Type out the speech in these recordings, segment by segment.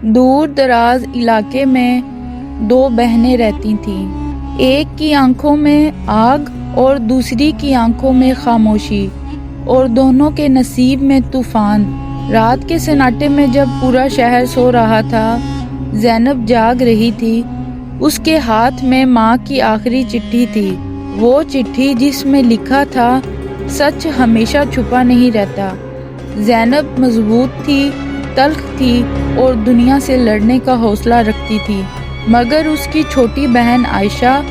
دور دراز علاقے میں دو بہنیں رہتی تھیں، ایک کی آنکھوں میں آگ اور دوسری کی آنکھوں میں خاموشی، اور دونوں کے نصیب میں طوفان۔ رات کے سناٹے میں جب پورا شہر سو رہا تھا، زینب جاگ رہی تھی۔ اس کے ہاتھ میں ماں کی آخری چٹھی تھی، وہ چٹھی جس میں لکھا تھا سچ ہمیشہ چھپا نہیں رہتا۔ زینب مضبوط تھی، تلخ تھی اور دنیا سے لڑنے کا حوصلہ رکھتی تھی، مگر اس کی چھوٹی بہن عائشہ،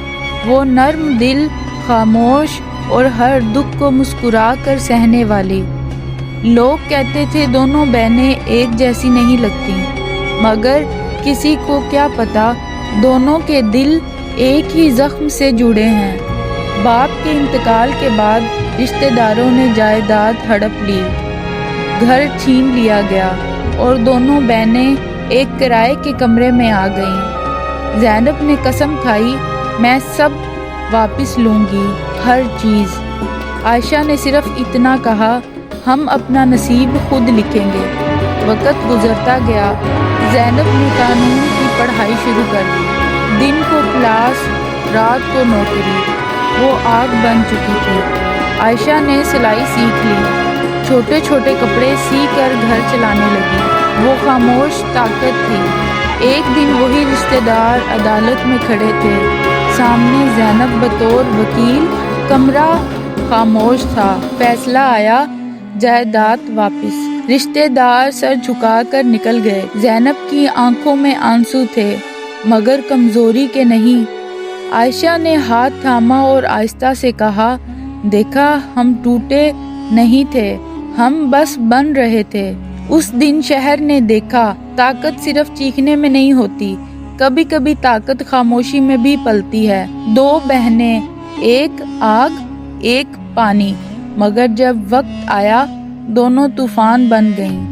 وہ نرم دل، خاموش اور ہر دکھ کو مسکرا کر سہنے والی۔ لوگ کہتے تھے دونوں بہنیں ایک جیسی نہیں لگتی، مگر کسی کو کیا پتا دونوں کے دل ایک ہی زخم سے جڑے ہیں۔ باپ کے انتقال کے بعد رشتہ داروں نے جائیداد ہڑپ لی، گھر چھین لیا گیا اور دونوں بہنیں ایک کرائے کے کمرے میں آ گئیں۔ زینب نے قسم کھائی، میں سب واپس لوں گی، ہر چیز۔ عائشہ نے صرف اتنا کہا، ہم اپنا نصیب خود لکھیں گے۔ وقت گزرتا گیا، زینب نے قانون کی پڑھائی شروع کر دی۔ دن کو کلاس، رات کو نوکری، وہ آگ بن چکی تھی۔ عائشہ نے سلائی سیکھ لی، چھوٹے چھوٹے کپڑے سی کر گھر چلانے لگی۔ وہ خاموش طاقت تھی۔ ایک دن وہی رشتہ دار عدالت میں کھڑے تھے، سامنے زینب بطور وکیل، کمرہ خاموش تھا۔ فیصلہ آیا، جائیداد واپس۔ رشتہ دار سر جھکا کر نکل گئے۔ زینب کی آنکھوں میں آنسو تھے، مگر کمزوری کے نہیں۔ عائشہ نے ہاتھ تھاما اور آہستہ سے کہا، دیکھا، ہم ٹوٹے نہیں تھے، ہم بس بن رہے تھے۔ اس دن شہر نے دیکھا، طاقت صرف چیخنے میں نہیں ہوتی، کبھی کبھی طاقت خاموشی میں بھی پلتی ہے۔ دو بہنیں، ایک آگ، ایک پانی، مگر جب وقت آیا، دونوں طوفان بن گئیں۔